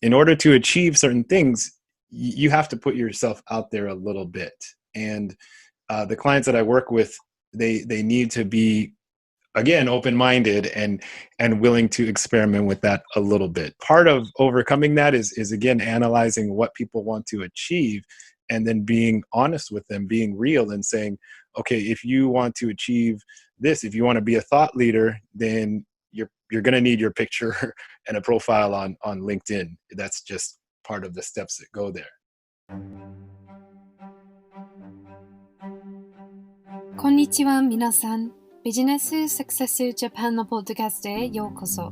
in order to achieve certain things, you have to put yourself out there a little bit. And the clients that I work with, they need to be, again, open-minded and willing to experiment with that a little bit. Part of overcoming that is again analyzing what people want to achieve, and then being honest with them, being real, and saying, okay, if you want to achieve this, if you want to be a thought leader, then you're going to need your picture and a profile on LinkedIn. That's just part of the steps that go there. こんにちは、皆さん。ビジネスサクセスジャパンのポッドキャストへようこそ。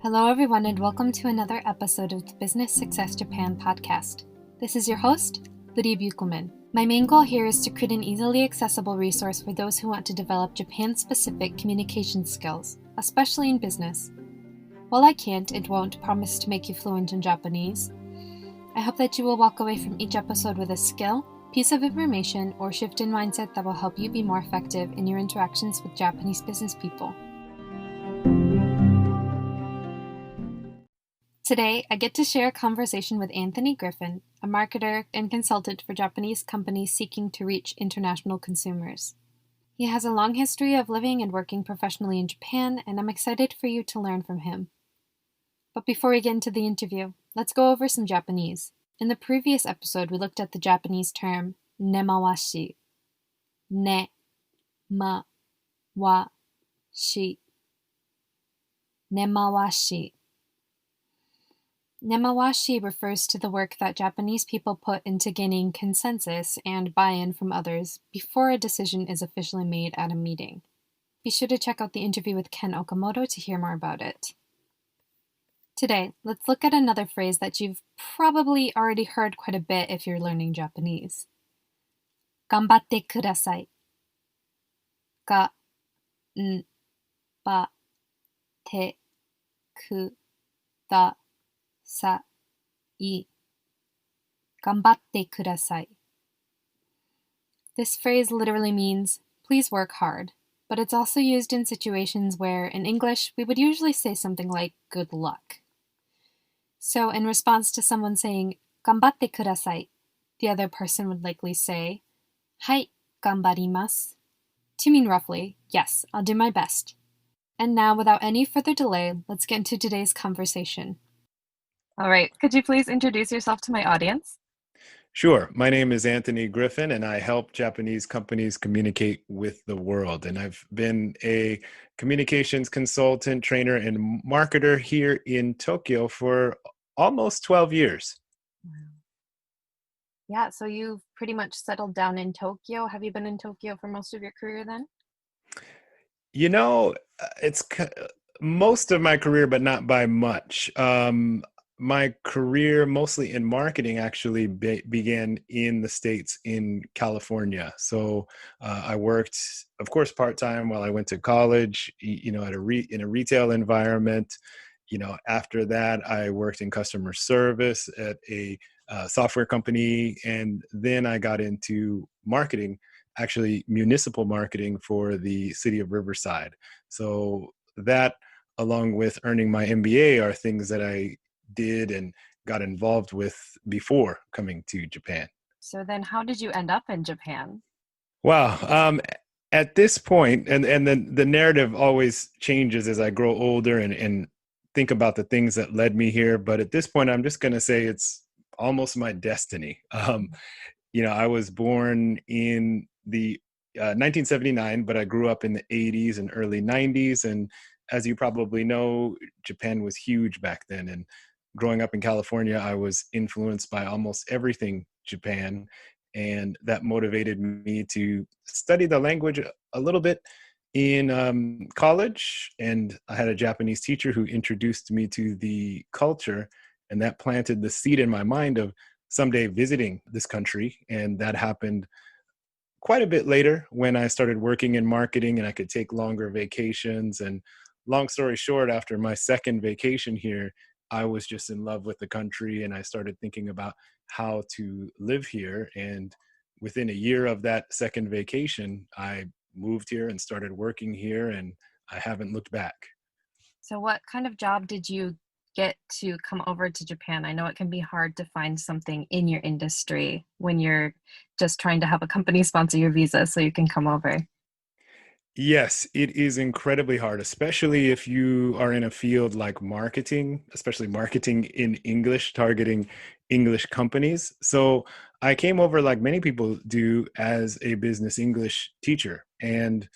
Hello everyone and welcome to another episode of the Business Success Japan podcast. This is your host, Lydia Buchelman. My main goal here is to create an easily accessible resource for those who want to develop Japan-specific communication skills, especially in business. While I can't and won't promise to make you fluent in Japanese, I hope that you will walk away from each episode with a skill, piece of information, or shift in mindset that will help you be more effective in your interactions with Japanese business people. Today, I get to share a conversation with Anthony Griffin, a marketer and consultant for Japanese companies seeking to reach international consumers. He has a long history of living and working professionally in Japan, and I'm excited for you to learn from him. But before we get into the interview, let's go over some Japanese. In the previous episode, we looked at the Japanese term Nemawashi. Ne-ma-wa-shi. Nemawashi. Nemawashi refers to the work that Japanese people put into gaining consensus and buy-in from others before a decision is officially made at a meeting. Be sure to check out the interview with Ken Okamoto to hear more about it. Today, let's look at another phrase that you've probably already heard quite a bit if you're learning Japanese. Gambatte Kudasai. Ga-n-ba-tte-ku-da-sa-i. Gambatte Kudasai. This phrase literally means, please work hard, but it's also used in situations where, in English, we would usually say something like, good luck. So in response to someone saying, Gambatte Kudasai, the other person would likely say, Hai, ganbarimasu, to mean roughly, yes, I'll do my best. And now, without any further delay, let's get into today's conversation. All right, could you please introduce yourself to my audience? Sure. My name is Anthony Griffin, and I help Japanese companies communicate with the world. And I've been a communications consultant, trainer, and marketer here in Tokyo for almost 12 years. Wow. Yeah, so you've pretty much settled down in Tokyo. Have you been in Tokyo for most of your career then? You know, it's most of my career, but not by much. My career, mostly in marketing, actually began in the States, in California. So I worked, of course, part-time while I went to college, at in a retail environment. After that, I worked in customer service at a software company. And then I got into marketing, actually municipal marketing for the city of Riverside. So that, along with earning my MBA, are things that I did and got involved with before coming to Japan. So then how did you end up in Japan? Wow. At this point, and then the narrative always changes as I grow older and think about the things that led me here. But at this point, I'm just going to say it's almost my destiny. I was born in the 1979, but I grew up in the 80s and early 90s. And as you probably know, Japan was huge back then. And growing up in California, I was influenced by almost everything Japan. And that motivated me to study the language a little bit in college. And I had a Japanese teacher who introduced me to the culture. And that planted the seed in my mind of someday visiting this country. And that happened quite a bit later when I started working in marketing and I could take longer vacations. And long story short, after my second vacation here, I was just in love with the country and I started thinking about how to live here. And within a year of that second vacation, I moved here and started working here, and I haven't looked back. So what kind of job did you get to come over to Japan? I know it can be hard to find something in your industry when you're just trying to have a company sponsor your visa so you can come over. Yes, it is incredibly hard, especially if you are in a field like marketing, especially marketing in English, targeting English companies. So I came over, like many people do, as a business English teacher. And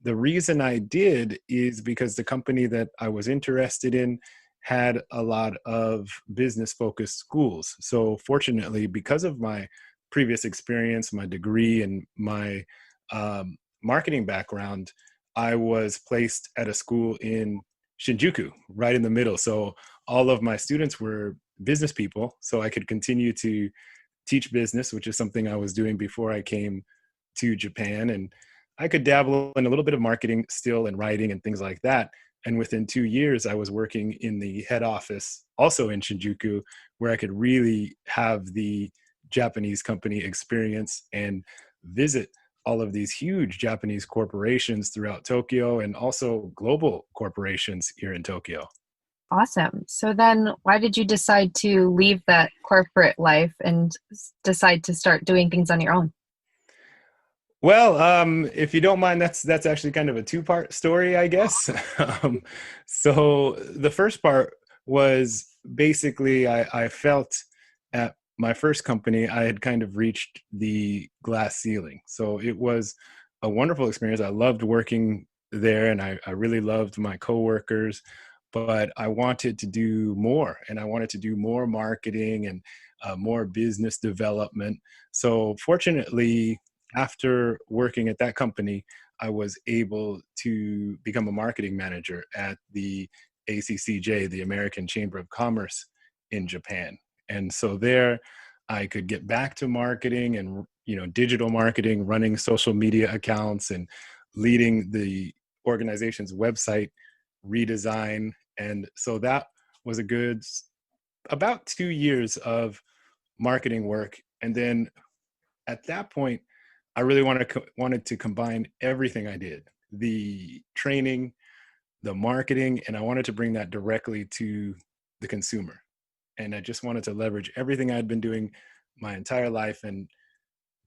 the reason I did is because the company that I was interested in had a lot of business focused schools. So fortunately, because of my previous experience, my degree, and my marketing background, I was placed at a school in Shinjuku, right in the middle. So all of my students were business people, so I could continue to teach business, which is something I was doing before I came to Japan. And I could dabble in a little bit of marketing still and writing and things like that. And within 2 years, I was working in the head office, also in Shinjuku, where I could really have the Japanese company experience and visit all of these huge Japanese corporations throughout Tokyo and also global corporations here in Tokyo. Awesome. So then why did you decide to leave that corporate life and decide to start doing things on your own? Well, if you don't mind, that's actually kind of a two-part story, I guess. So the first part was basically I felt at my first company I had kind of reached the glass ceiling. So it was a wonderful experience. I loved working there, and I really loved my coworkers, but I wanted to do more, and I wanted to do more marketing and more business development. So fortunately, after working at that company, I was able to become a marketing manager at the ACCJ, the American Chamber of Commerce in Japan. And so there I could get back to marketing and digital marketing, running social media accounts and leading the organization's website redesign. And so that was a good about 2 years of marketing work. And then at that point, I really wanted to combine everything I did, the training, the marketing, and I wanted to bring that directly to the consumer. And I just wanted to leverage everything I'd been doing my entire life and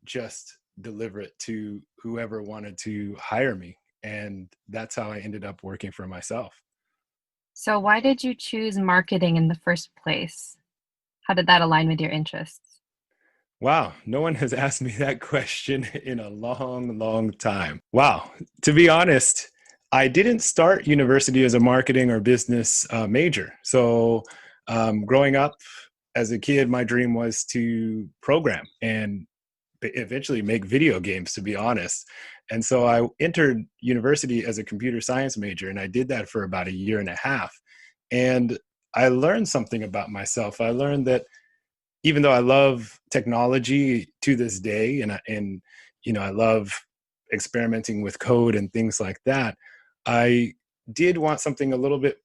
just deliver it to whoever wanted to hire me. And that's how I ended up working for myself. So why did you choose marketing in the first place? How did that align with your interests? Wow, no one has asked me that question in a long, long time. Wow, to be honest, I didn't start university as a marketing or business major. So, growing up as a kid, my dream was to program and eventually make video games, to be honest. And so I entered university as a computer science major, and I did that for about a year and a half. And I learned something about myself. I learned that even though I love technology to this day, and I love experimenting with code and things like that, I did want something a little bit,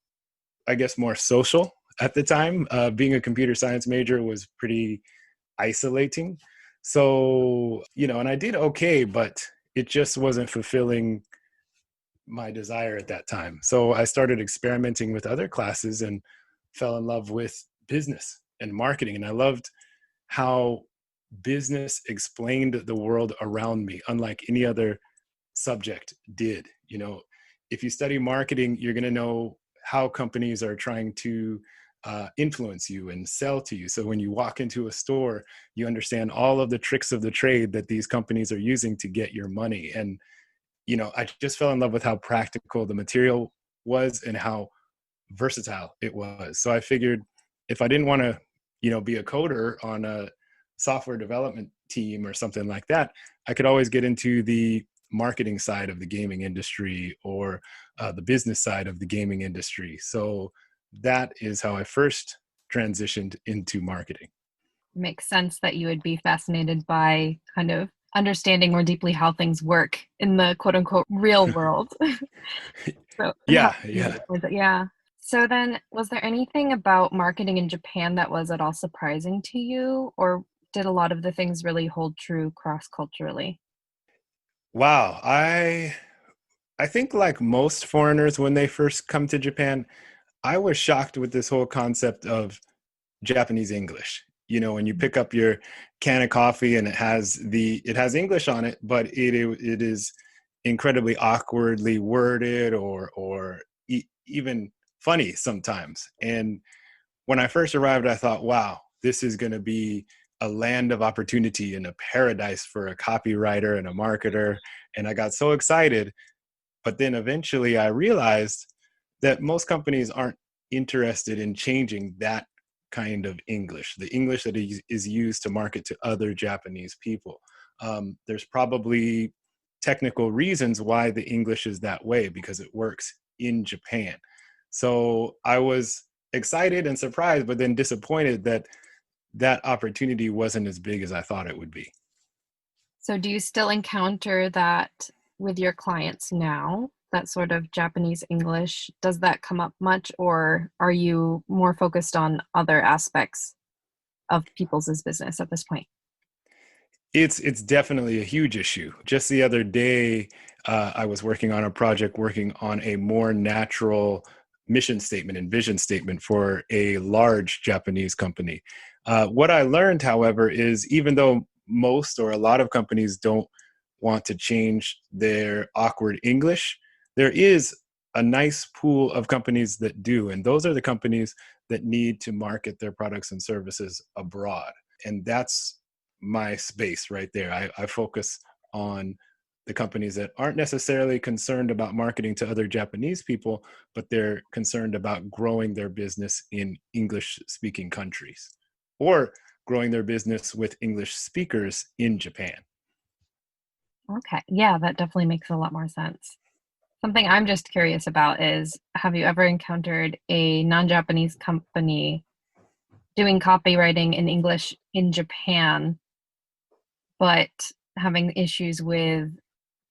I guess, more social at the time. Being a computer science major was pretty isolating. So, and I did okay, but it just wasn't fulfilling my desire at that time. So I started experimenting with other classes and fell in love with business and marketing. And I loved how business explained the world around me, unlike any other subject did. If you study marketing, you're going to know how companies are trying to influence you and sell to you. So when you walk into a store, you understand all of the tricks of the trade that these companies are using to get your money. And I just fell in love with how practical the material was and how versatile it was. So I figured if I didn't want to, be a coder on a software development team or something like that, I could always get into the marketing side of the gaming industry or the business side of the gaming industry. So that is how I first transitioned into marketing. Makes sense that you would be fascinated by kind of understanding more deeply how things work in the quote unquote real world. So how Yeah, yeah. yeah. So then was there anything about marketing in Japan that was at all surprising to you, or did a lot of the things really hold true cross culturally? Wow. I think like most foreigners when they first come to Japan, I was shocked with this whole concept of Japanese English. You know, when you pick up your can of coffee and it has English on it, but it is incredibly awkwardly worded or even funny sometimes. And when I first arrived, I thought, wow, this is going to be a land of opportunity and a paradise for a copywriter and a marketer. And I got so excited. But then eventually I realized that most companies aren't interested in changing that kind of English, the English that is used to market to other Japanese people. There's probably technical reasons why the English is that way because it works in Japan. So I was excited and surprised, but then disappointed that that opportunity wasn't as big as I thought it would be. So do you still encounter that with your clients now, that sort of Japanese English? Does that come up much, or are you more focused on other aspects of people's business at this point? It's definitely a huge issue. Just the other day, I was working on a project, working on a more natural mission statement and vision statement for a large Japanese company. What I learned, however, is even though most or a lot of companies don't want to change their awkward English, there is a nice pool of companies that do. And those are the companies that need to market their products and services abroad. And that's my space right there. I focus on the companies that aren't necessarily concerned about marketing to other Japanese people, but they're concerned about growing their business in English speaking countries or growing their business with English speakers in Japan. Okay. Yeah, that definitely makes a lot more sense. Something I'm just curious about is, have you ever encountered a non-Japanese company doing copywriting in English in Japan, but having issues with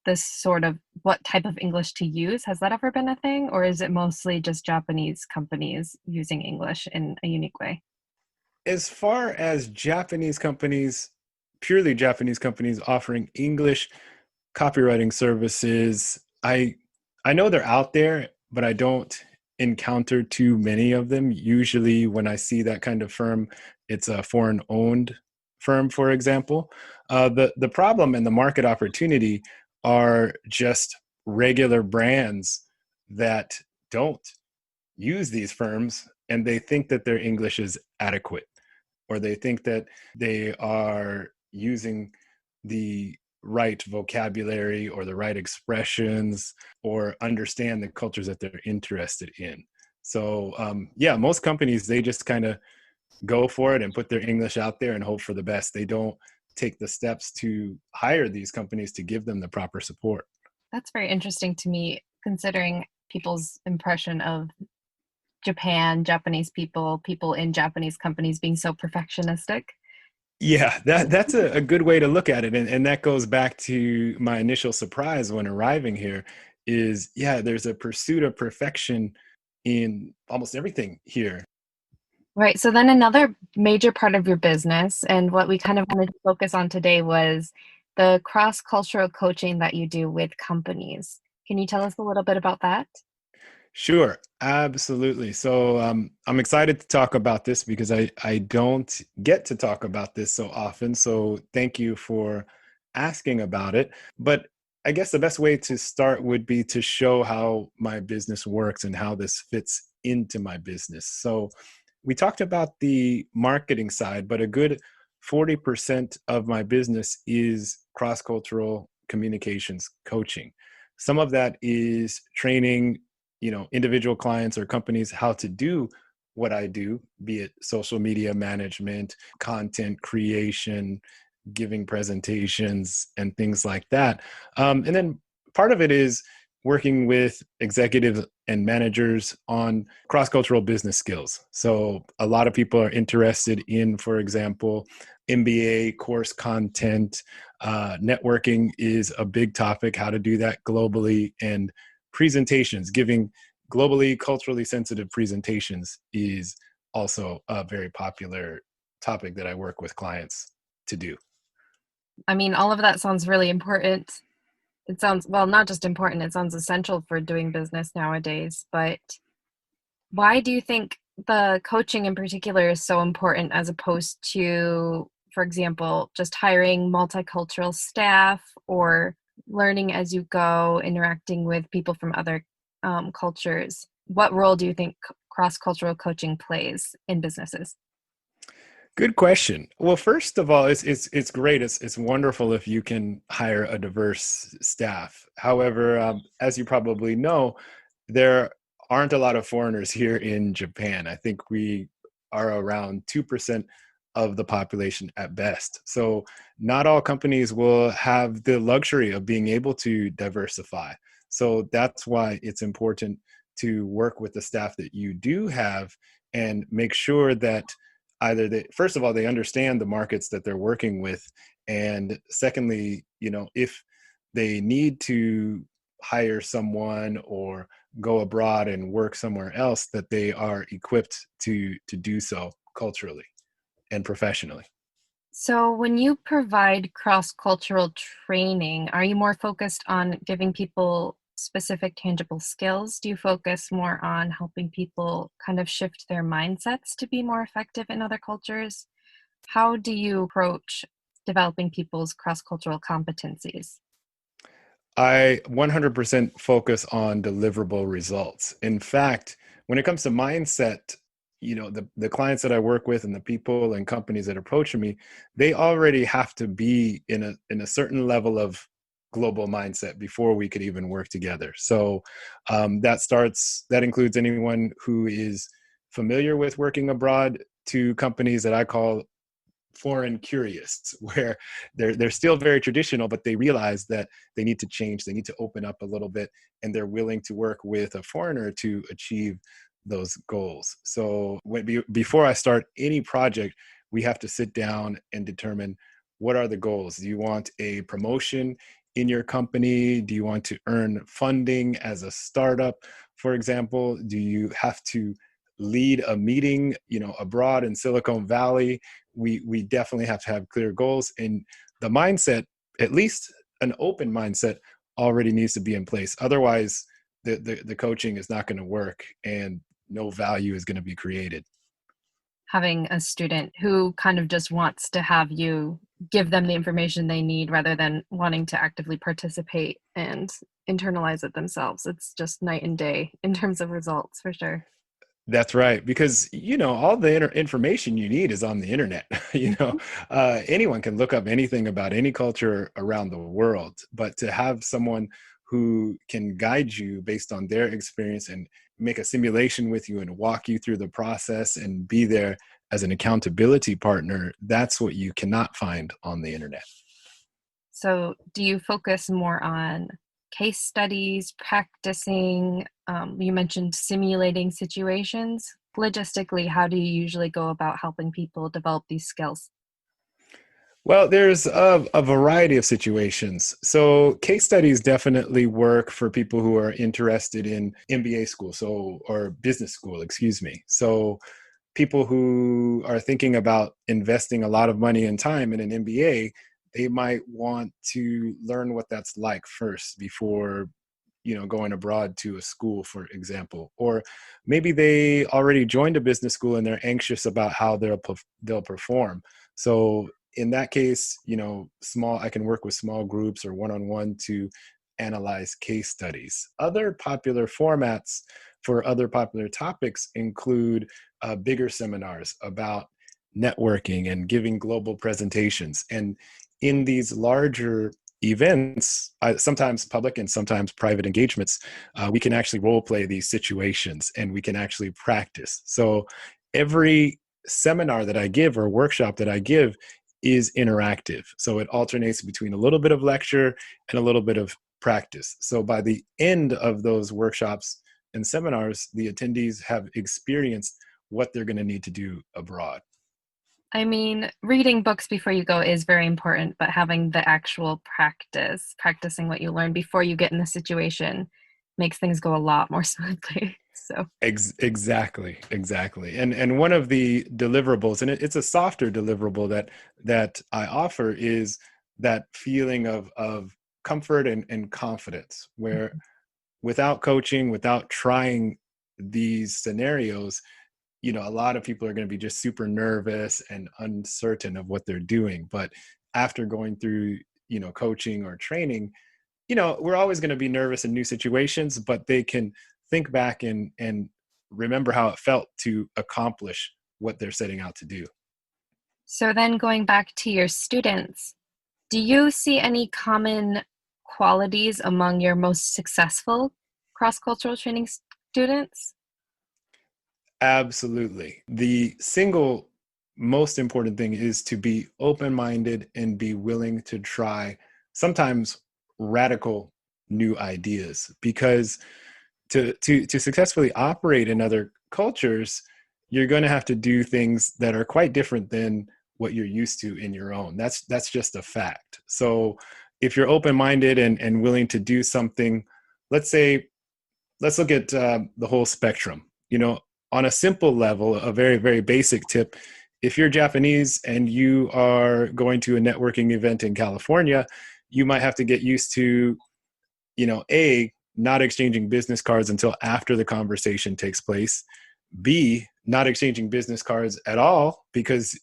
this sort of what type of English to use? Has that ever been a thing, or is it mostly just Japanese companies using English in a unique way? As far as Japanese companies, purely Japanese companies offering English copywriting services, I know they're out there, but I don't encounter too many of them. Usually when I see that kind of firm, it's a foreign owned firm, for example. The problem and the market opportunity are just regular brands that don't use these firms and they think that their English is adequate, or they think that they are using the right vocabulary or the right expressions or understand the cultures that they're interested in. So yeah, most companies, they just kind of go for it and put their English out there and hope for the best. They don't take the steps to hire these companies to give them the proper support. That's very interesting to me, considering people's impression of Japan, Japanese people, people in Japanese companies being so perfectionistic. Yeah, that's a good way to look at it. And that goes back to my initial surprise when arriving here is, yeah, there's a pursuit of perfection in almost everything here. Right. So then another major part of your business, and what we kind of wanted to focus on today, was the cross-cultural coaching that you do with companies. Can you tell us a little bit about that? Sure, absolutely. So I'm excited to talk about this because I don't get to talk about this so often. So thank you for asking about it. But I guess the best way to start would be to show how my business works and how this fits into my business. So we talked about the marketing side, but a good 40% of my business is cross-cultural communications coaching. Some of that is training, individual clients or companies how to do what I do, be it social media management, content creation, giving presentations, and things like that. And then part of it is working with executives and managers on cross-cultural business skills. So a lot of people are interested in, for example, MBA course content. Networking is a big topic, how to do that globally, and presentations, giving globally culturally sensitive presentations is also a very popular topic that I work with clients to do. I mean, all of that sounds really important. It sounds, well, not just important, it sounds essential for doing business nowadays. But Why do you think the coaching in particular is so important as opposed to, for example, just hiring multicultural staff or learning as you go, interacting with people from other cultures? What role do you think cross-cultural coaching plays in businesses? Good question. Well, first of all, it's great. It's wonderful if you can hire a diverse staff. However, as you probably know, there aren't a lot of foreigners here in Japan. I think we are around 2% of the population at best. So not all companies will have the luxury of being able to diversify. So that's why it's important to work with the staff that you do have and make sure that either they, first of all, they understand the markets that they're working with, and secondly, if they need to hire someone or go abroad and work somewhere else, that they are equipped to do so culturally and professionally. So, when you provide cross-cultural training, are you more focused on giving people specific tangible skills? Do you focus more on helping people kind of shift their mindsets to be more effective in other cultures? How do you approach developing people's cross-cultural competencies? I 100% focus on deliverable results. In fact, when it comes to mindset, the clients that I work with and the people and companies that approach me, they already have to be in a certain level of global mindset before we could even work together. So that includes anyone who is familiar with working abroad to companies that I call foreign curious, where they're still very traditional, but they realize that they need to change, they need to open up a little bit, and they're willing to work with a foreigner to achieve those goals. So before I start any project, we have to sit down and determine, what are the goals? Do you want a promotion in your company? Do you want to earn funding as a startup, for example? Do you have to lead a meeting, abroad in Silicon Valley? We definitely have to have clear goals, and the mindset, at least an open mindset, already needs to be in place. Otherwise, the coaching is not going to work, and no value is going to be created. Having a student who kind of just wants to have you give them the information they need rather than wanting to actively participate and internalize it themselves. It's just night and day in terms of results, for sure. That's right, because all the information you need is on the internet. Anyone can look up anything about any culture around the world, but to have someone who can guide you based on their experience and make a simulation with you and walk you through the process and be there as an accountability partner, that's what you cannot find on the internet. So, do you focus more on case studies, practicing? You mentioned simulating situations. Logistically, how do you usually go about helping people develop these skills? Well, there's a variety of situations. So case studies definitely work for people who are interested in MBA school, or business school, excuse me. So people who are thinking about investing a lot of money and time in an MBA, they might want to learn what that's like first before going abroad to a school, for example. Or maybe they already joined a business school and they're anxious about how they'll perform. So in that case, I can work with small groups or one-on-one to analyze case studies. Other popular formats for other popular topics include bigger seminars about networking and giving global presentations. And in these larger events, sometimes public and sometimes private engagements, we can actually role play these situations and we can actually practice. So every seminar that I give or workshop that I give is interactive. So it alternates between a little bit of lecture and a little bit of practice. So by the end of those workshops and seminars, the attendees have experienced what they're going to need to do abroad. I mean, reading books before you go is very important, but having the actual practice, practicing what you learn before you get in the situation makes things go a lot more smoothly. So, Exactly. And one of the deliverables, and it's a softer deliverable that I offer, is that feeling of comfort and confidence, where without coaching, without trying these scenarios, a lot of people are going to be just super nervous and uncertain of what they're doing. But after going through, coaching or training, we're always going to be nervous in new situations, but they can think back and remember how it felt to accomplish what they're setting out to do. So then going back to your students, do you see any common qualities among your most successful cross-cultural training students? Absolutely. The single most important thing is to be open-minded and be willing to try sometimes radical new ideas, because to successfully operate in other cultures, you're going to have to do things that are quite different than what you're used to in your own. That's just a fact. So if you're open-minded and willing to do something, let's look at the whole spectrum. On a simple level, a very, very basic tip, if you're Japanese and you are going to a networking event in California, you might have to get used to, A, not exchanging business cards until after the conversation takes place. B, not exchanging business cards at all, because,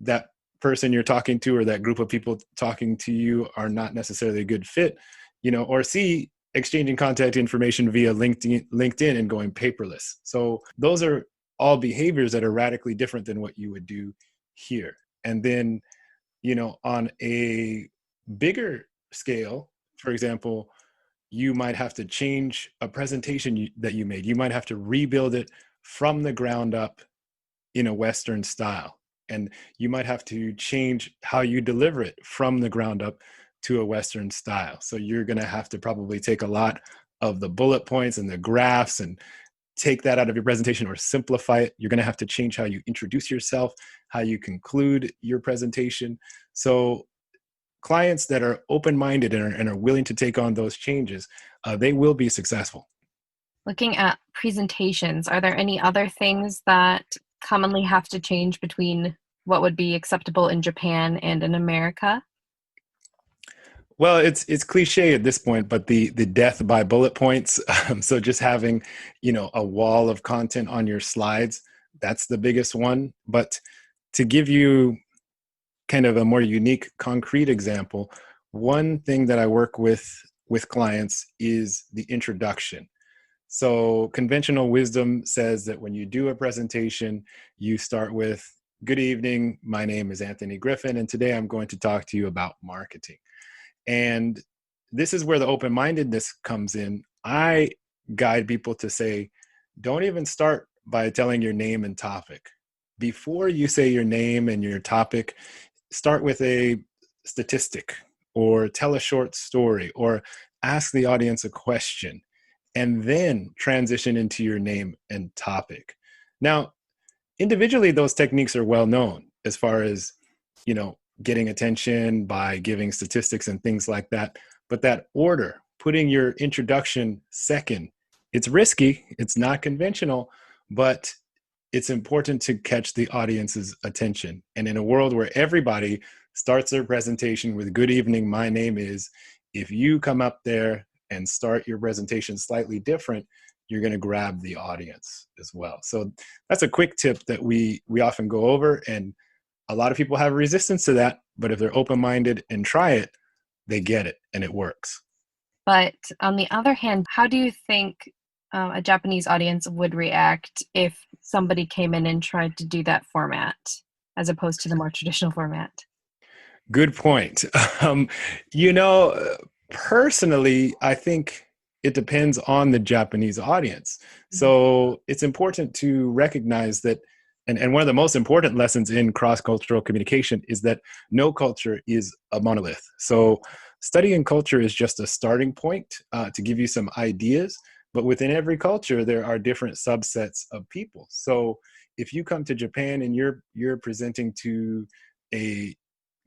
that person you're talking to or that group of people talking to you are not necessarily a good fit, or C, exchanging contact information via LinkedIn and going paperless. So those are all behaviors that are radically different than what you would do here. And then, on a bigger scale, for example, you might have to change a presentation that you made. You might have to rebuild it from the ground up in a Western style. And you might have to change how you deliver it from the ground up to a Western style. So you're going to have to probably take a lot of the bullet points and the graphs and take that out of your presentation or simplify it. You're going to have to change how you introduce yourself, how you conclude your presentation. So clients that are open-minded and are willing to take on those changes, they will be successful. Looking at presentations, are there any other things that commonly have to change between what would be acceptable in Japan and in America? Well, it's cliche at this point, but the death by bullet points. So just having, a wall of content on your slides, that's the biggest one. But to give you kind of a more unique, concrete example, one thing that I work with clients is the introduction. So conventional wisdom says that when you do a presentation, you start with, "Good evening, my name is Anthony Griffin, and today I'm going to talk to you about marketing." And this is where the open-mindedness comes in. I guide people to say, don't even start by telling your name and topic. Before you say your name and your topic, start with a statistic or tell a short story or ask the audience a question, and then transition into your name and topic. Now, individually, those techniques are well known as far as, getting attention by giving statistics and things like that. But that order, putting your introduction second, it's risky, it's not conventional, but it's important to catch the audience's attention. And in a world where everybody starts their presentation with "Good evening, my name is," if you come up there and start your presentation slightly different, you're going to grab the audience as well. So that's a quick tip that we often go over, and a lot of people have resistance to that, but if they're open-minded and try it, they get it and it works. But on the other hand, how do you think a Japanese audience would react if somebody came in and tried to do that format as opposed to the more traditional format? Good point. Um, you know, Personally, I think it depends on the Japanese audience. So it's important to recognize that, and one of the most important lessons in cross-cultural communication is that no culture is a monolith. So studying culture is just a starting point to give you some ideas, but within every culture, there are different subsets of people. So if you come to Japan and you're presenting to a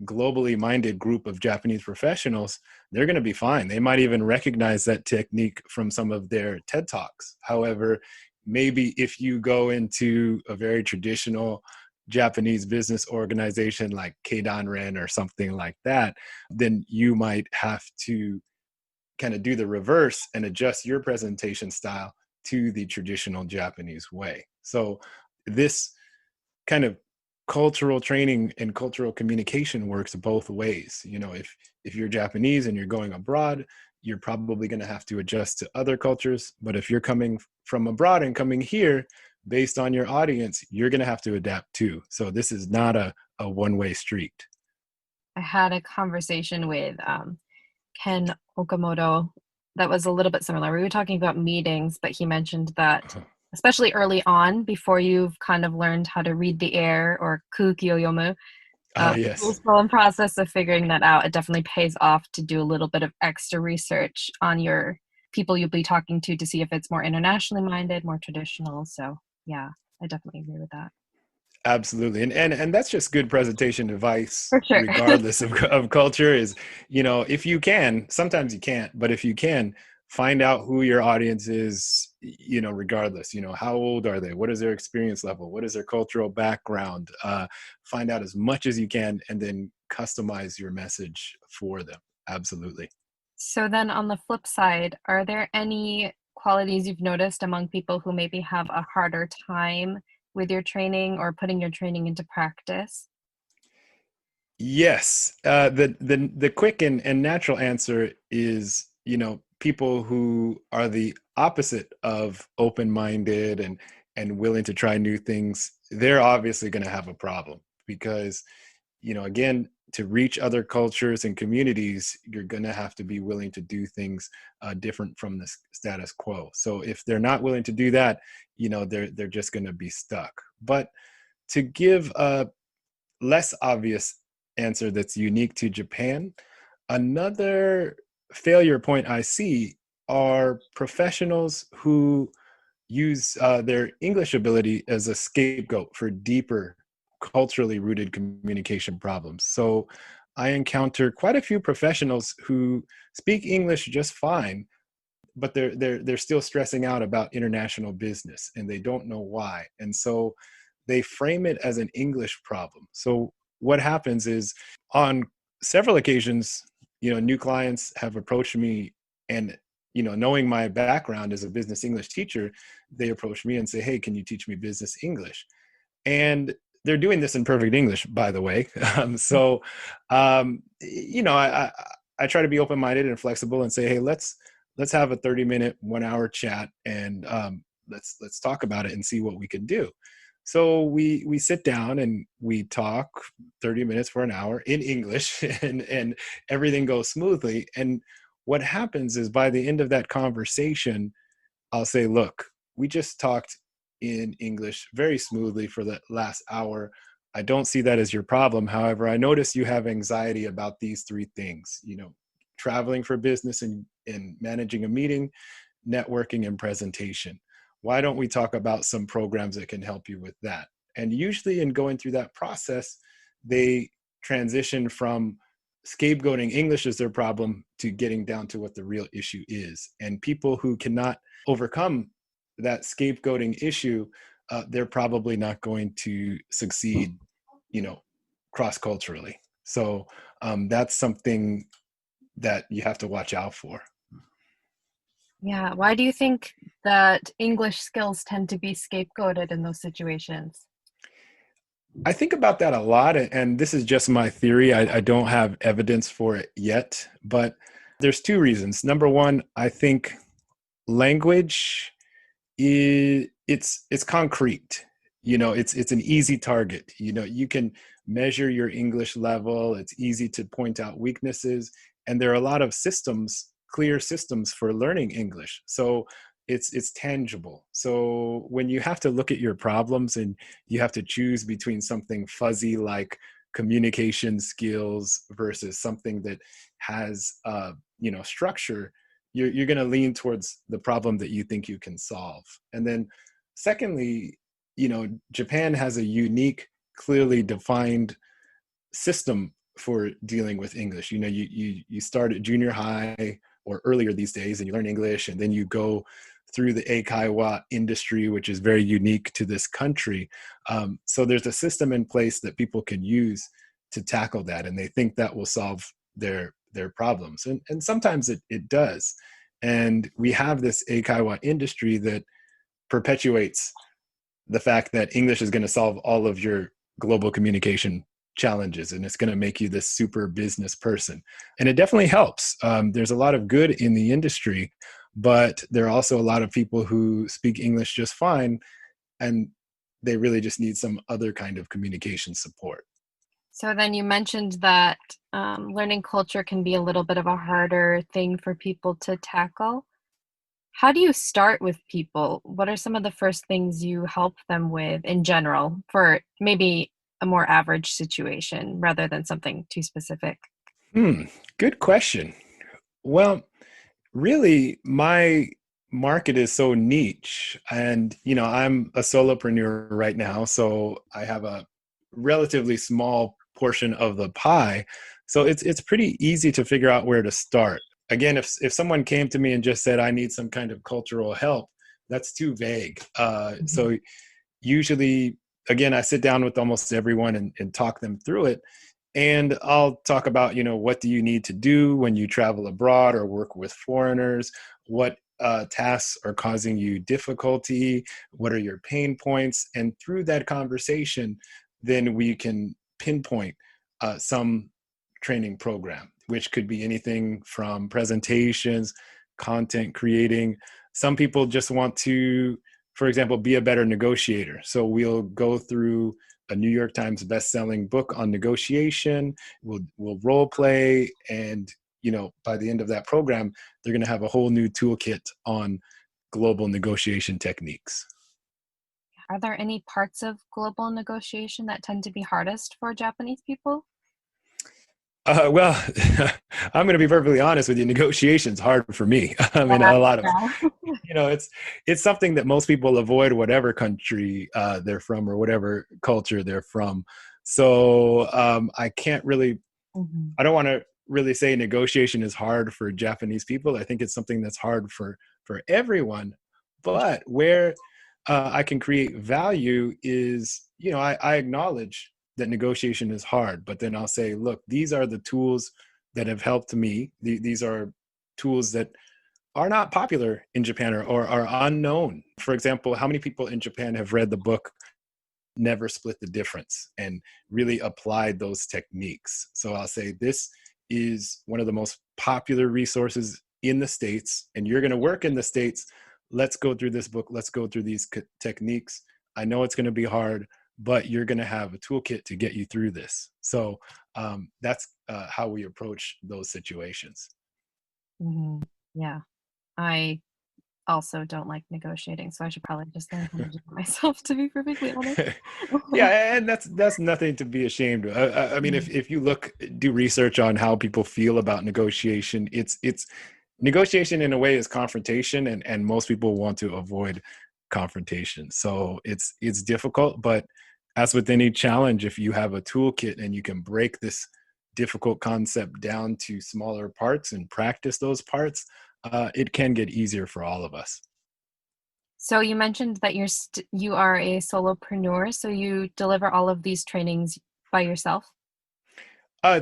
globally minded group of Japanese professionals, they're going to be fine. They might even recognize that technique from some of their TED Talks. However, maybe if you go into a very traditional Japanese business organization like Keidanren or something like that, then you might have to kind of do the reverse and adjust your presentation style to the traditional Japanese way. So this kind of cultural training and cultural communication works both ways. If you're Japanese and you're going abroad, you're probably going to have to adjust to other cultures. But if you're coming from abroad and coming here, based on your audience, you're going to have to adapt too. So this is not a one-way street. I had a conversation with Ken Okamoto that was a little bit similar. We were talking about meetings, but he mentioned that especially early on, before you've kind of learned how to read the air or kuki o yomu, Yes. we're still in process of figuring that out. It definitely pays off to do a little bit of extra research on your people you'll be talking to see if it's more internationally minded, more traditional. So yeah, I definitely agree with that. Absolutely. And that's just good presentation advice, For sure. regardless of culture is, if you can, sometimes you can't, but if you can, find out who your audience is, regardless, how old are they? What is their experience level? What is their cultural background? Find out as much as you can and then customize your message for them. Absolutely. So then on the flip side, are there any qualities you've noticed among people who maybe have a harder time with your training or putting your training into practice? Yes. The quick and natural answer is, people who are the opposite of open-minded and willing to try new things, they're obviously going to have a problem because, again, to reach other cultures and communities, you're going to have to be willing to do things different from the status quo. So if they're not willing to do that, they're just going to be stuck. But to give a less obvious answer that's unique to Japan, another failure point I see are professionals who use their English ability as a scapegoat for deeper culturally rooted communication problems. So I encounter quite a few professionals who speak English just fine, but they're still stressing out about international business and they don't know why. And so they frame it as an English problem. So what happens is on several occasions, new clients have approached me and, knowing my background as a business English teacher, they approach me and say, hey, can you teach me business English? And they're doing this in perfect English, by the way. I try to be open-minded and flexible and say, hey, let's have a 30-minute, 1-hour chat and let's talk about it and see what we can do. So we sit down and we talk 30 minutes for an hour in English and everything goes smoothly. And what happens is by the end of that conversation, I'll say, look, we just talked in English very smoothly for the last hour. I don't see that as your problem. However, I notice you have anxiety about these 3 things, traveling for business and managing a meeting, networking, and presentation. Why don't we talk about some programs that can help you with that? And usually in going through that process, they transition from scapegoating English as their problem to getting down to what the real issue is. And people who cannot overcome that scapegoating issue, they're probably not going to succeed, cross-culturally. So that's something that you have to watch out for. Yeah. Why do you think that English skills tend to be scapegoated in those situations? I think about that a lot, and this is just my theory. I don't have evidence for it yet, but there's 2 reasons. Number one, I think language it's concrete. It's an easy target. You can measure your English level. It's easy to point out weaknesses, and there are a lot of clear systems for learning English. So it's tangible. So when you have to look at your problems and you have to choose between something fuzzy like communication skills versus something that has structure, you're going to lean towards the problem that you think you can solve. And then secondly, Japan has a unique, clearly defined system for dealing with English. You start at junior high or earlier these days and you learn English, and then you go through the eikaiwa industry, which is very unique to this country. So there's a system in place that people can use to tackle that, and they think that will solve their problems. And sometimes it does. And we have this eikaiwa industry that perpetuates the fact that English is going to solve all of your global communication challenges, and it's going to make you this super business person. And it definitely helps. There's a lot of good in the industry, but there are also a lot of people who speak English just fine, and they really just need some other kind of communication support. So then you mentioned that learning culture can be a little bit of a harder thing for people to tackle. How do you start with people? What are some of the first things you help them with in general for maybe a more average situation rather than something too specific? Good question. Well, really, my market is so niche, and I'm a solopreneur right now, so I have a relatively small portion of the pie. So it's pretty easy to figure out where to start. Again, if someone came to me and just said, I need some kind of cultural help, that's too vague. So usually, again, I sit down with almost everyone and talk them through it. And I'll talk about, what do you need to do when you travel abroad or work with foreigners? What tasks are causing you difficulty? What are your pain points? And through that conversation, then we can pinpoint some training program, which could be anything from presentations, content creating. Some people just want to, for example, be a better negotiator. So we'll go through a New York Times best-selling book on negotiation. We'll role play, and by the end of that program, they're going to have a whole new toolkit on global negotiation techniques. Are there any parts of global negotiation that tend to be hardest for Japanese people? Well, I'm going to be perfectly honest with you. Negotiation's hard for me. I mean, a lot of, it's something that most people avoid, whatever country they're from or whatever culture they're from. So I can't really, I don't want to really say negotiation is hard for Japanese people. I think it's something that's hard for everyone. But where I can create value is, I acknowledge that negotiation is hard, but then I'll say, look, these are the tools that have helped me. These are tools that are not popular in Japan or are unknown. For example, how many people in Japan have read the book Never Split the Difference and really applied those techniques? So I'll say, this is one of the most popular resources in the States, and you're going to work in the States. Let's go through this book. Let's go through these techniques. I know it's going to be hard, but you're going to have a toolkit to get you through this. So that's how we approach those situations. Yeah, I also don't like negotiating, so I should probably just learn how to do it myself, to be perfectly honest. Yeah, and that's nothing to be ashamed of. I mean, if you do research on how people feel about negotiation, it's negotiation in a way is confrontation, and most people want to avoid confrontation. So it's difficult, but as with any challenge, if you have a toolkit and you can break this difficult concept down to smaller parts and practice those parts, it can get easier for all of us. So you mentioned that you are a solopreneur, so you deliver all of these trainings by yourself?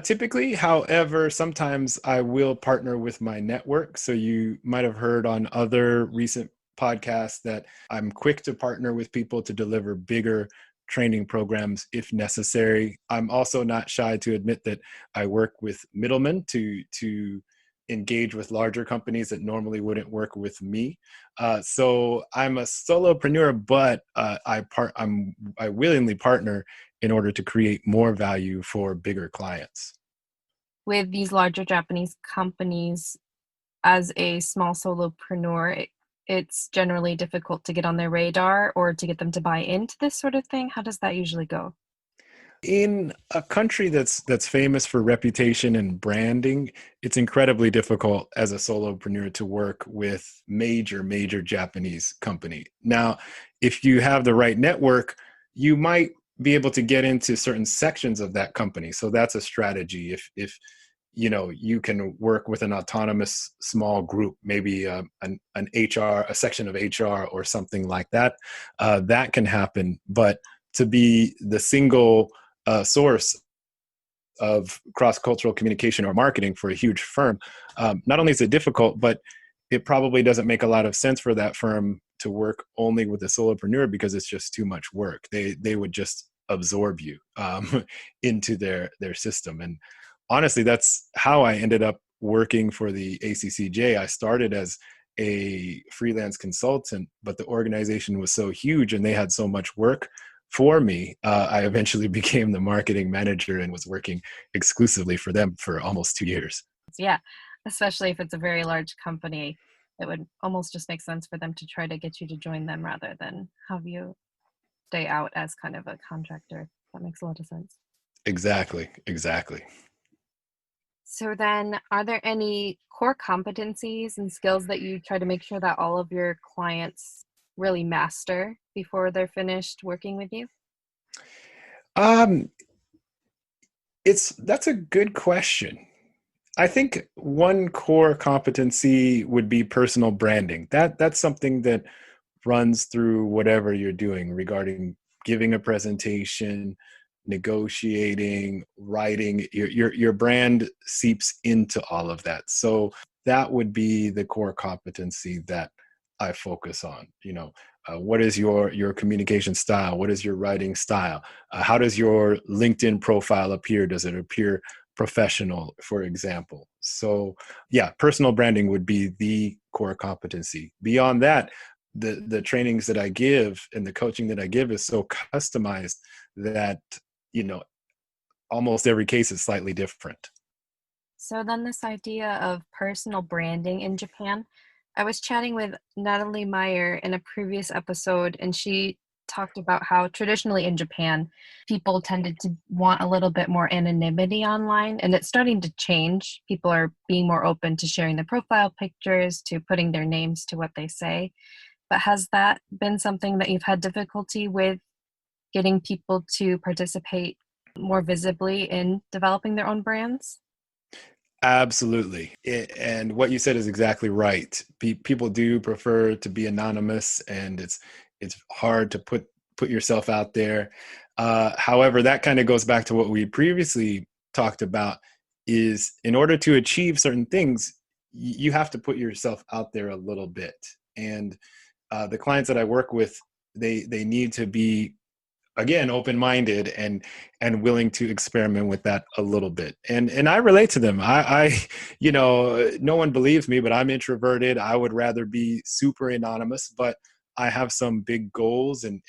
Typically, however, sometimes I will partner with my network. So you might have heard on other recent podcasts that I'm quick to partner with people to deliver bigger training programs if necessary. I'm also not shy to admit that I work with middlemen to engage with larger companies that normally wouldn't work with me. So I'm a solopreneur, but I willingly partner in order to create more value for bigger clients. With these larger Japanese companies, as a small solopreneur, it's generally difficult to get on their radar or to get them to buy into this sort of thing. How does that usually go? In a country that's famous for reputation and branding, it's incredibly difficult as a solopreneur to work with major Japanese company. Now, if you have the right network, you might be able to get into certain sections of that company. So that's a strategy. If you can work with an autonomous small group, maybe an HR, a section of HR or something like that, that can happen. But to be the single source of cross-cultural communication or marketing for a huge firm, not only is it difficult, but it probably doesn't make a lot of sense for that firm to work only with a solopreneur because it's just too much work. They would just absorb you into their system. And honestly, that's how I ended up working for the ACCJ. I started as a freelance consultant, but the organization was so huge and they had so much work for me. I eventually became the marketing manager and was working exclusively for them for almost 2 years. Yeah, especially if it's a very large company, it would almost just make sense for them to try to get you to join them rather than have you stay out as kind of a contractor. That makes a lot of sense. Exactly. So then, are there any core competencies and skills that you try to make sure that all of your clients really master before they're finished working with you? That's a good question. I think one core competency would be personal branding. That's something that runs through whatever you're doing regarding giving a presentation, negotiating, writing. Your brand seeps into all of that. So that would be the core competency that I focus on. What is your communication style? What is your writing style? How does your LinkedIn profile appear? Does it appear professional, for example? So yeah, personal branding would be the core competency. Beyond that, the trainings that I give and the coaching that I give is so customized that almost every case is slightly different. So then this idea of personal branding in Japan, I was chatting with Natalie Meyer in a previous episode, and she talked about how traditionally in Japan, people tended to want a little bit more anonymity online, and it's starting to change. People are being more open to sharing their profile pictures, to putting their names to what they say. But has that been something that you've had difficulty with getting people to participate more visibly in developing their own brands? Absolutely. And what you said is exactly right. People do prefer to be anonymous, and it's hard to put yourself out there. However, that kind of goes back to what we previously talked about, is in order to achieve certain things, you have to put yourself out there a little bit. And the clients that I work with, they need to be, again, open-minded and willing to experiment with that a little bit. And I relate to them. I no one believes me, but I'm introverted. I would rather be super anonymous, but I have some big goals and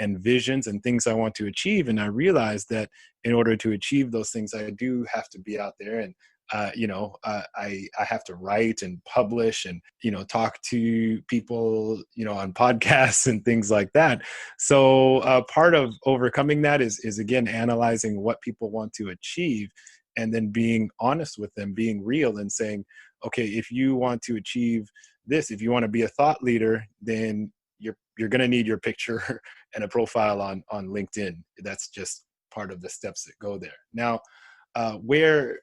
visions and things I want to achieve. And I realize that in order to achieve those things, I do have to be out there, and I have to write and publish and, talk to people, on podcasts and things like that. So part of overcoming that is again, analyzing what people want to achieve and then being honest with them, being real and saying, okay, if you want to achieve this, if you want to be a thought leader, then you're going to need your picture and a profile on LinkedIn. That's just part of the steps that go there. Now, where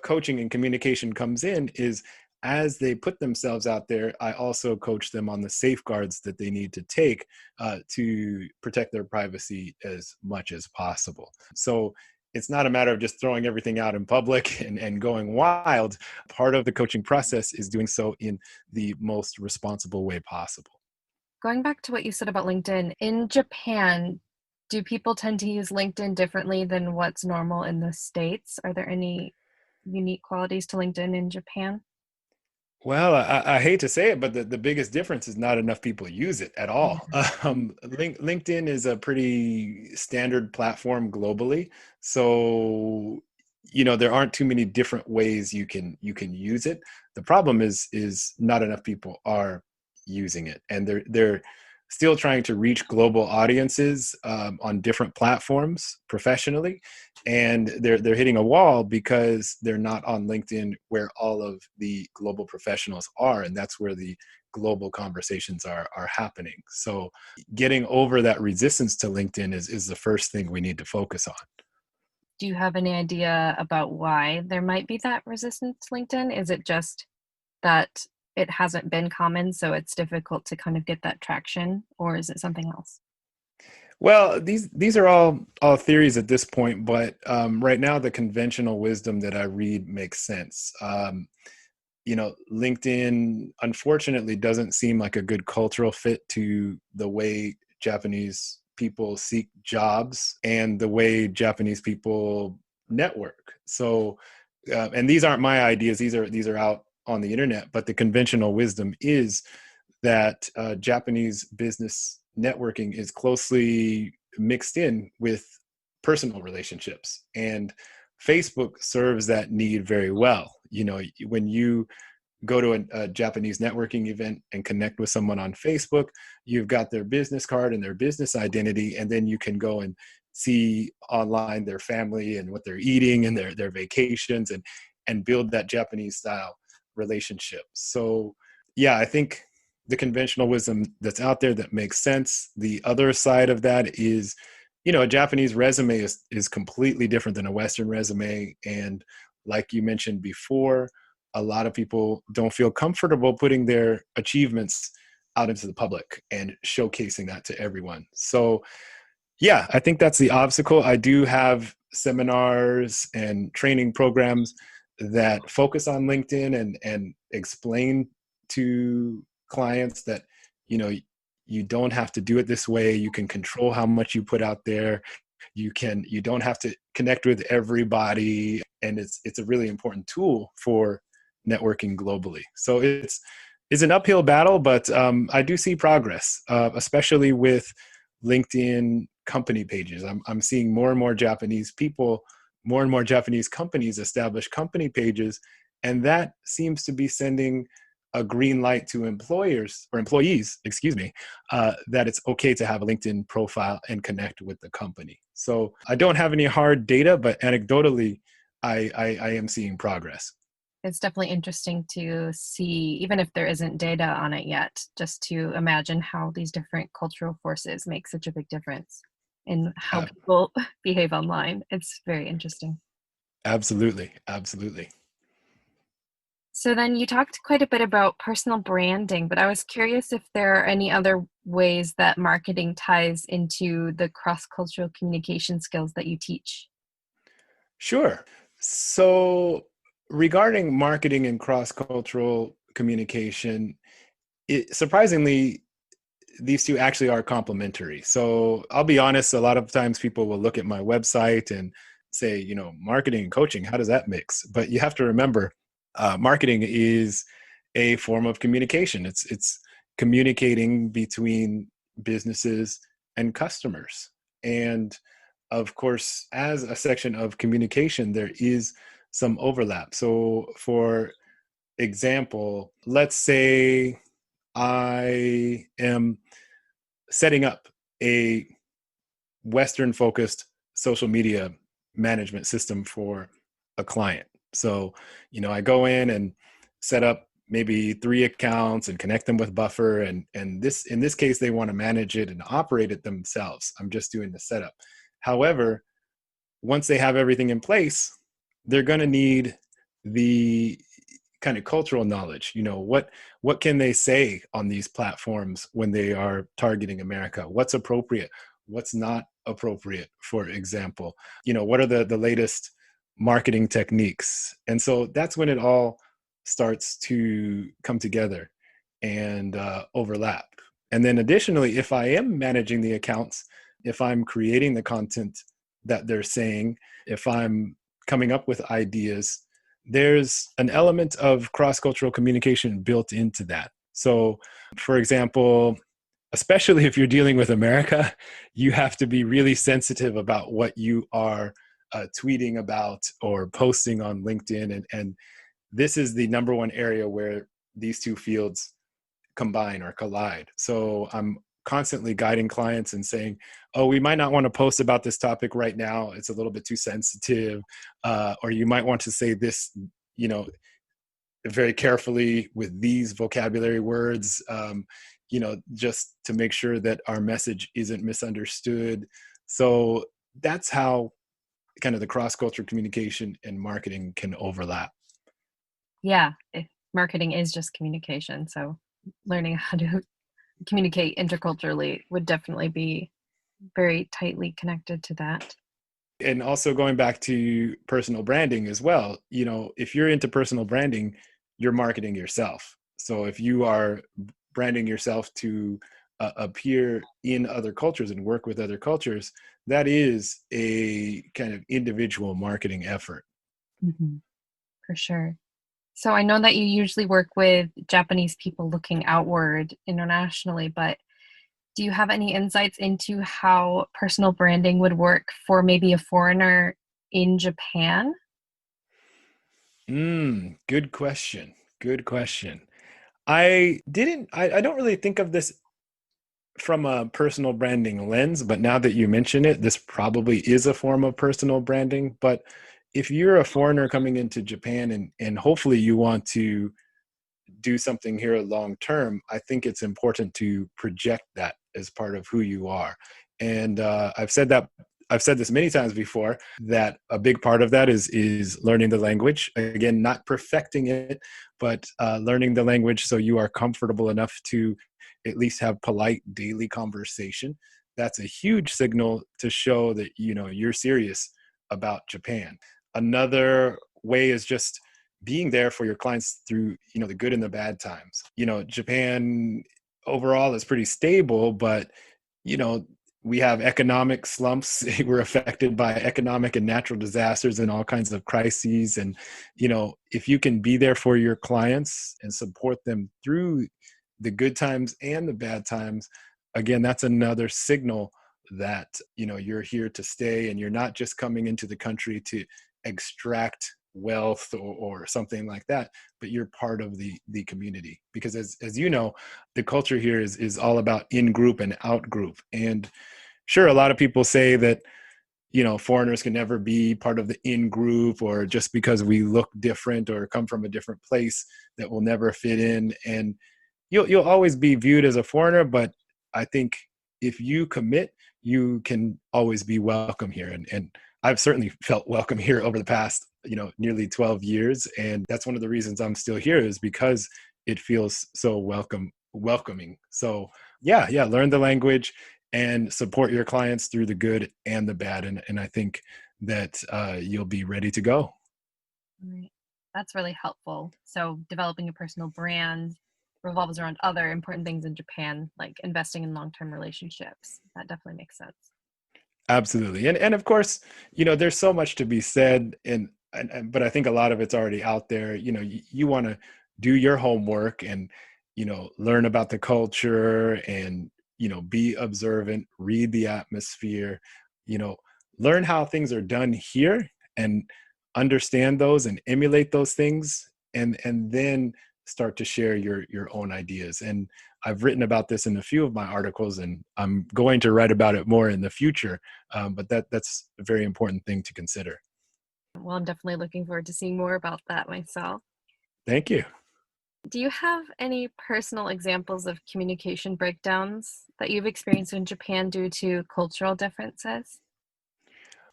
coaching and communication comes in is, as they put themselves out there, I also coach them on the safeguards that they need to take to protect their privacy as much as possible. So it's not a matter of just throwing everything out in public and going wild. Part of the coaching process is doing so in the most responsible way possible. Going back to what you said about LinkedIn, in Japan, do people tend to use LinkedIn differently than what's normal in the States? Are there any unique qualities to LinkedIn in Japan? Well, I hate to say it, but the biggest difference is not enough people use it at all. LinkedIn is a pretty standard platform globally. So, there aren't too many different ways you can use it. The problem is not enough people are using it, and they're still trying to reach global audiences on different platforms professionally, and they're hitting a wall because they're not on LinkedIn where all of the global professionals are, and that's where the global conversations are happening. So getting over that resistance to LinkedIn is the first thing we need to focus on. Do you have any idea about why there might be that resistance to LinkedIn? Is it just that it hasn't been common, so it's difficult to kind of get that traction, or is it something else? Well, these are all theories at this point, but right now the conventional wisdom that I read makes sense. LinkedIn unfortunately doesn't seem like a good cultural fit to the way Japanese people seek jobs and the way Japanese people network. So, and these aren't my ideas; these are out on the internet. But the conventional wisdom is that Japanese business networking is closely mixed in with personal relationships, and Facebook serves that need very well. When you go to a Japanese networking event and connect with someone on Facebook, you've got their business card and their business identity, and then you can go and see online their family and what they're eating and their vacations, and build that Japanese style relationship. So yeah, I think the conventional wisdom that's out there that makes sense. The other side of that is, a Japanese resume is completely different than a Western resume. And like you mentioned before, a lot of people don't feel comfortable putting their achievements out into the public and showcasing that to everyone. So yeah, I think that's the obstacle. I do have seminars and training programs that focus on LinkedIn and explain to clients that, you don't have to do it this way. You can control how much you put out there. You don't have to connect with everybody. And it's a really important tool for networking globally. So it's an uphill battle, but I do see progress, especially with LinkedIn company pages. I'm seeing more and more Japanese people, more and more Japanese companies establish company pages, and that seems to be sending a green light to employees, that it's okay to have a LinkedIn profile and connect with the company. So I don't have any hard data, but anecdotally, I am seeing progress. It's definitely interesting to see, even if there isn't data on it yet, just to imagine how these different cultural forces make such a big difference in how people behave online. It's very interesting. Absolutely. So then you talked quite a bit about personal branding, but I was curious if there are any other ways that marketing ties into the cross-cultural communication skills that you teach. Sure. So regarding marketing and cross-cultural communication, surprisingly, these two actually are complementary. So I'll be honest, a lot of times people will look at my website and say, marketing and coaching, how does that mix? But you have to remember, marketing is a form of communication. It's communicating between businesses and customers. And of course, as a section of communication, there is some overlap. So for example, let's say I am setting up a Western focused social media management system for a client. So, I go in and set up maybe 3 accounts and connect them with Buffer. And in this case, they want to manage it and operate it themselves. I'm just doing the setup. However, once they have everything in place, they're going to need the kind of cultural knowledge. What can they say on these platforms when they are targeting America? What's appropriate? What's not appropriate, for example? What are the latest marketing techniques? And so that's when it all starts to come together and overlap. And then additionally, if I am managing the accounts, if I'm creating the content that they're saying, if I'm coming up with ideas, there's an element of cross-cultural communication built into that. So, for example, especially if you're dealing with America, you have to be really sensitive about what you are tweeting about or posting on LinkedIn. And this is the number one area where these two fields combine or collide. So I'm constantly guiding clients and saying, oh, we might not want to post about this topic right now. It's a little bit too sensitive. Or you might want to say this, very carefully with these vocabulary words, just to make sure that our message isn't misunderstood. So that's how kind of the cross-cultural communication and marketing can overlap. Yeah, marketing is just communication. So learning how to communicate interculturally would definitely be very tightly connected to that. And also going back to personal branding as well, if you're into personal branding, you're marketing yourself. So if you are branding yourself to appear in other cultures and work with other cultures, that is a kind of individual marketing effort. Hmm. For sure. So I know that you usually work with Japanese people looking outward internationally, but do you have any insights into how personal branding would work for maybe a foreigner in Japan? Good question. Good question. I don't really think of this from a personal branding lens, but now that you mention it, this probably is a form of personal branding. But if you're a foreigner coming into Japan and hopefully you want to do something here long term, I think it's important to project that as part of who you are. And I've said this many times before, that a big part of that is learning the language. Again, not perfecting it, but learning the language so you are comfortable enough to at least have polite daily conversation. That's a huge signal to show that you're serious about Japan. Another way is just being there for your clients through the good and the bad times. Japan overall is pretty stable, but you know we have economic slumps. We're affected by economic and natural disasters and all kinds of crises. And if you can be there for your clients and support them through the good times and the bad times, again, that's another signal that you're here to stay, and you're not just coming into the country to extract wealth or something like that, but you're part of the community. Because as you know, the culture here is all about in group and out group. And sure, a lot of people say that foreigners can never be part of the in group, or just because we look different or come from a different place that will never fit in. And you'll always be viewed as a foreigner, but I think if you commit, you can always be welcome here. And I've certainly felt welcome here over the past, nearly 12 years. And that's one of the reasons I'm still here, is because it feels so welcoming. So yeah, learn the language and support your clients through the good and the bad. And I think that you'll be ready to go. Right. That's really helpful. So developing a personal brand revolves around other important things in Japan, like investing in long-term relationships. That definitely makes sense. Absolutely. And of course, there's so much to be said, but I think a lot of it's already out there. You want to do your homework and, learn about the culture and, be observant, read the atmosphere, you know, learn how things are done here and understand those and emulate those things, and then start to share your own ideas. And I've written about this in a few of my articles, and I'm going to write about it more in the future. But that's a very important thing to consider. Well, I'm definitely looking forward to seeing more about that myself. Thank you. Do you have any personal examples of communication breakdowns that you've experienced in Japan due to cultural differences?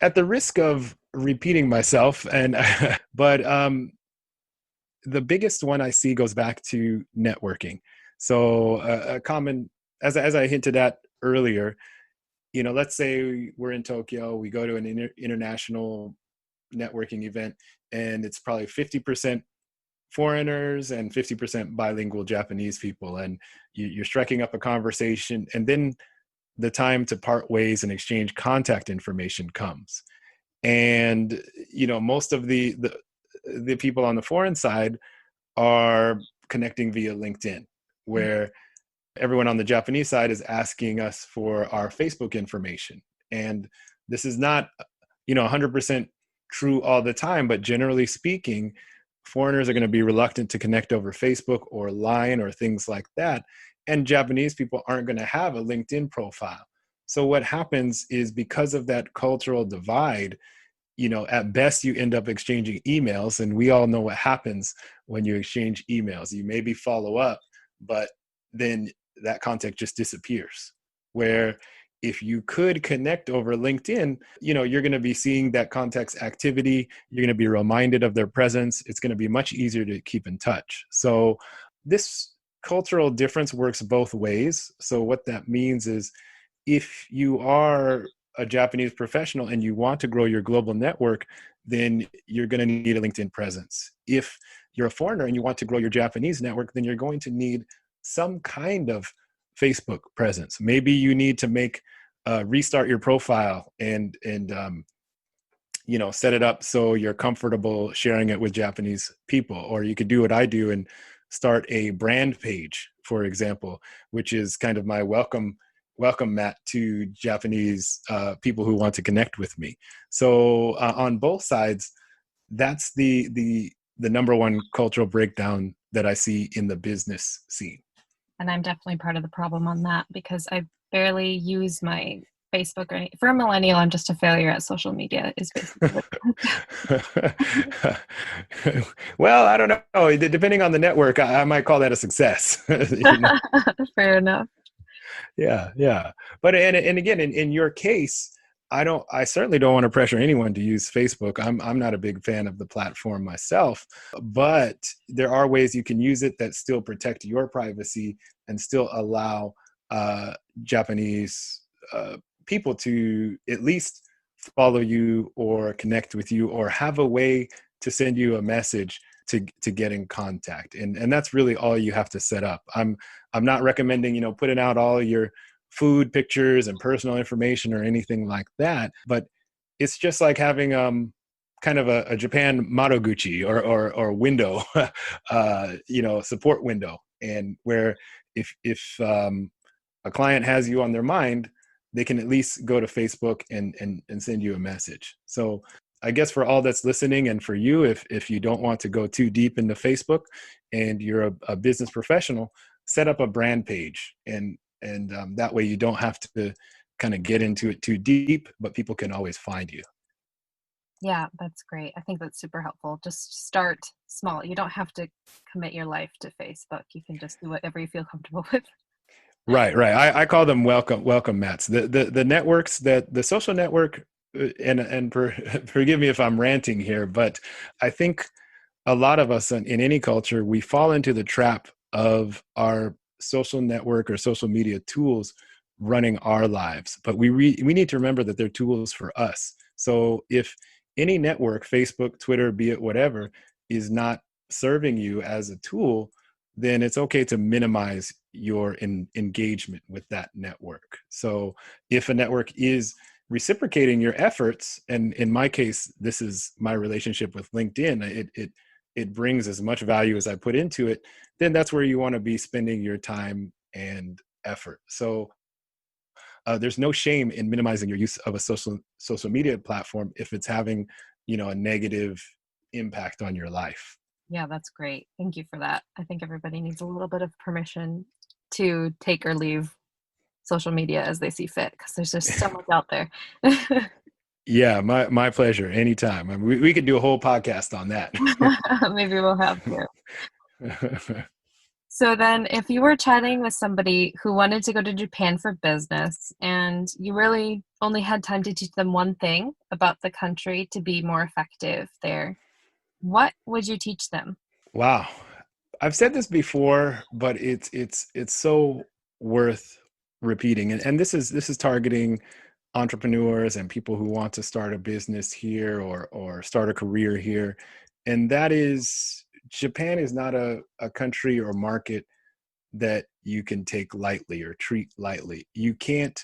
At the risk of repeating myself, and but the biggest one I see goes back to networking. So a common, as I hinted at earlier, let's say we're in Tokyo, we go to an international networking event, and it's probably 50% foreigners and 50% bilingual Japanese people. And you're striking up a conversation, and then the time to part ways and exchange contact information comes. And, most of the people on the foreign side are connecting via LinkedIn, where everyone on the Japanese side is asking us for our Facebook information. And this is not, 100% true all the time, but generally speaking, foreigners are going to be reluctant to connect over Facebook or Line or things like that. And Japanese people aren't going to have a LinkedIn profile. So what happens is, because of that cultural divide, at best you end up exchanging emails, and we all know what happens when you exchange emails. You maybe follow up, but then that contact just disappears. Where if you could connect over LinkedIn, you're going to be seeing that contact's activity. You're going to be reminded of their presence. It's going to be much easier to keep in touch. So this cultural difference works both ways. So what that means is, if you are a Japanese professional and you want to grow your global network, then you're going to need a LinkedIn presence. If you're a foreigner and you want to grow your Japanese network, then you're going to need some kind of Facebook presence. Maybe you need to restart your profile and set it up so you're comfortable sharing it with Japanese people. Or you could do what I do and start a brand page, for example, which is kind of my welcome mat to Japanese people who want to connect with me. So on both sides, that's the number one cultural breakdown that I see in the business scene. And I'm definitely part of the problem on that, because I barely use my Facebook or for a millennial. I'm just a failure at social media is basically Well, I don't know. Depending on the network, I might call that a success. Fair enough. Yeah. But and again, in your case, I certainly don't want to pressure anyone to use Facebook. I'm not a big fan of the platform myself, but there are ways you can use it that still protect your privacy and still allow Japanese people to at least follow you or connect with you or have a way to send you a message to get in contact. And that's really all you have to set up. I'm not recommending, putting out all your food pictures and personal information or anything like that, but it's just like having kind of a Japan Madoguchi or window, support window, and where if a client has you on their mind, they can at least go to Facebook and send you a message. So I guess for all that's listening, and for you, if you don't want to go too deep into Facebook and you're a business professional, set up a brand page, and that way you don't have to kind of get into it too deep, but people can always find you. Yeah, that's great. I think that's super helpful. Just start small. You don't have to commit your life to Facebook. You can just do whatever you feel comfortable with. Right. I call them welcome mats. The networks, that the social network, and forgive me if I'm ranting here, but I think a lot of us in any culture, we fall into the trap of our social network or social media tools running our lives. But we need to remember that they're tools for us. So if any network, Facebook, Twitter, be it whatever, is not serving you as a tool, then it's okay to minimize your engagement with that network. So if a network is reciprocating your efforts, and in my case, this is my relationship with LinkedIn, it brings as much value as I put into it, then that's where you want to be spending your time and effort. So there's no shame in minimizing your use of a social media platform if it's having, a negative impact on your life. Yeah, that's great. Thank you for that. I think everybody needs a little bit of permission to take or leave social media as they see fit, because there's just so much out there. Yeah, my pleasure. Anytime. I mean, we could do a whole podcast on that. Maybe we'll have to. So then, if you were chatting with somebody who wanted to go to Japan for business and you really only had time to teach them one thing about the country to be more effective there, what would you teach them? Wow. I've said this before, but it's so worth repeating. And this is targeting entrepreneurs and people who want to start a business here or start a career here. And that is, Japan is not a country or market that you can take lightly or treat lightly. You can't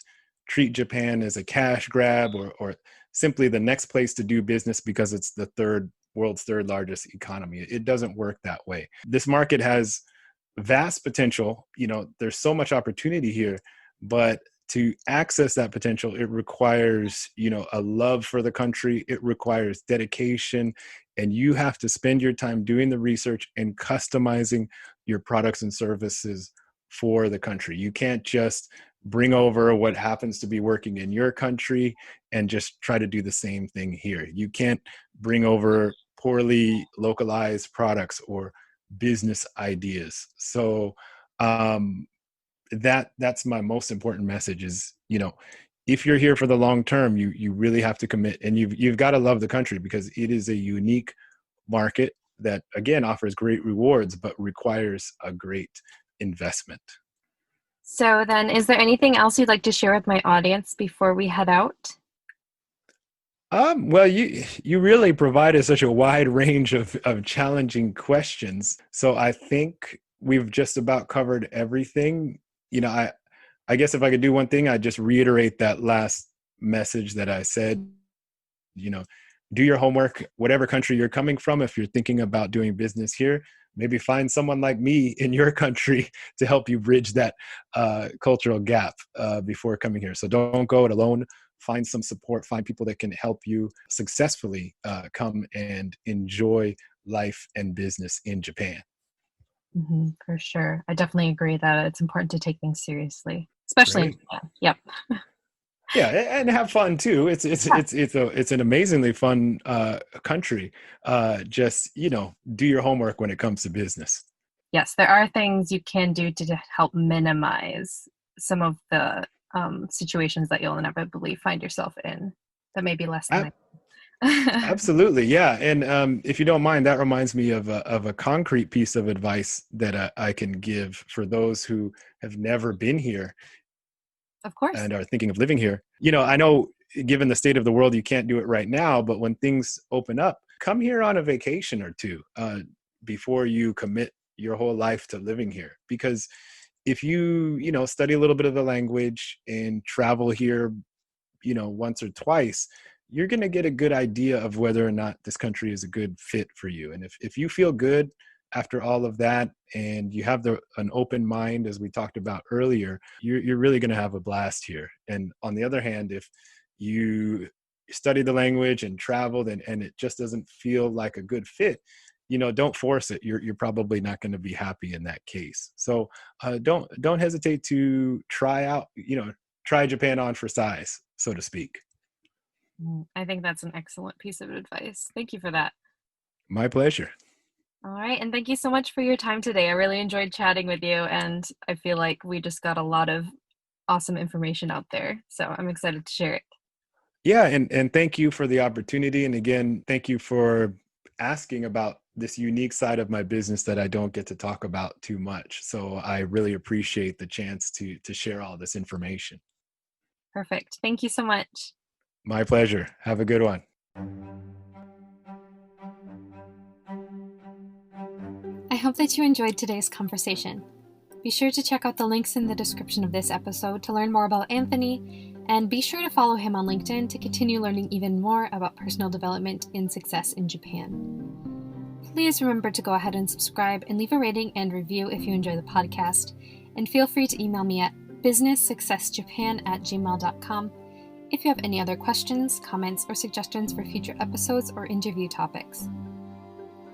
treat Japan as a cash grab or simply the next place to do business because it's the world's third largest economy. It doesn't work that way. This market has vast potential. There's so much opportunity here, but to access that potential, it requires, a love for the country. It requires dedication, and you have to spend your time doing the research and customizing your products and services for the country. You can't just bring over what happens to be working in your country and just try to do the same thing here. You can't bring over poorly localized products or business ideas. So that's my most important message is, if you're here for the long term, you really have to commit, and you've got to love the country because it is a unique market that, again, offers great rewards, but requires a great investment. So then, is there anything else you'd like to share with my audience before we head out? Well, you really provided such a wide range of challenging questions. So I think we've just about covered everything. I guess if I could do one thing, I'd just reiterate that last message that I said. You know, do your homework, whatever country you're coming from. If you're thinking about doing business here, maybe find someone like me in your country to help you bridge that cultural gap before coming here. So don't go it alone. Find some support, find people that can help you successfully come and enjoy life and business in Japan. For sure. I definitely agree that it's important to take things seriously, especially in Great. Japan. Yep. Yeah, and have fun too. It's an amazingly fun country. Just do your homework when it comes to business. Yes, there are things you can do to help minimize some of the situations that you'll inevitably find yourself in that may be less than Absolutely, yeah. And if you don't mind, that reminds me of a concrete piece of advice that I can give for those who have never been here Of course. and are thinking of living here. I know given the state of the world, you can't do it right now, but when things open up, come here on a vacation or two before you commit your whole life to living here. Because if you study a little bit of the language and travel here, once or twice, you're going to get a good idea of whether or not this country is a good fit for you. And if you feel good after all of that and you have an open mind, as we talked about earlier, you're really going to have a blast here. And on the other hand, if you study the language and traveled and it just doesn't feel like a good fit, don't force it. You're probably not going to be happy in that case. So don't hesitate to try Japan on for size, so to speak. I think that's an excellent piece of advice. Thank you for that. My pleasure. All right. And thank you so much for your time today. I really enjoyed chatting with you. And I feel like we just got a lot of awesome information out there. So I'm excited to share it. Yeah, and thank you for the opportunity. And again, thank you for asking about this unique side of my business that I don't get to talk about too much. So I really appreciate the chance to share all this information. Perfect. Thank you so much. My pleasure. Have a good one. I hope that you enjoyed today's conversation. Be sure to check out the links in the description of this episode to learn more about Anthony, and be sure to follow him on LinkedIn to continue learning even more about personal development and success in Japan. Please remember to go ahead and subscribe and leave a rating and review if you enjoy the podcast, and feel free to email me at businesssuccessjapan@gmail.com if you have any other questions, comments, or suggestions for future episodes or interview topics.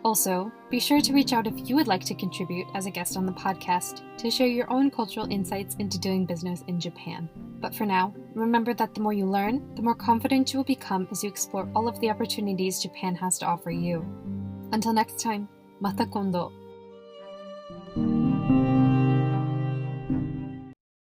Also, be sure to reach out if you would like to contribute as a guest on the podcast to share your own cultural insights into doing business in Japan. But for now, remember that the more you learn, the more confident you will become as you explore all of the opportunities Japan has to offer you. Until next time, mata kondo.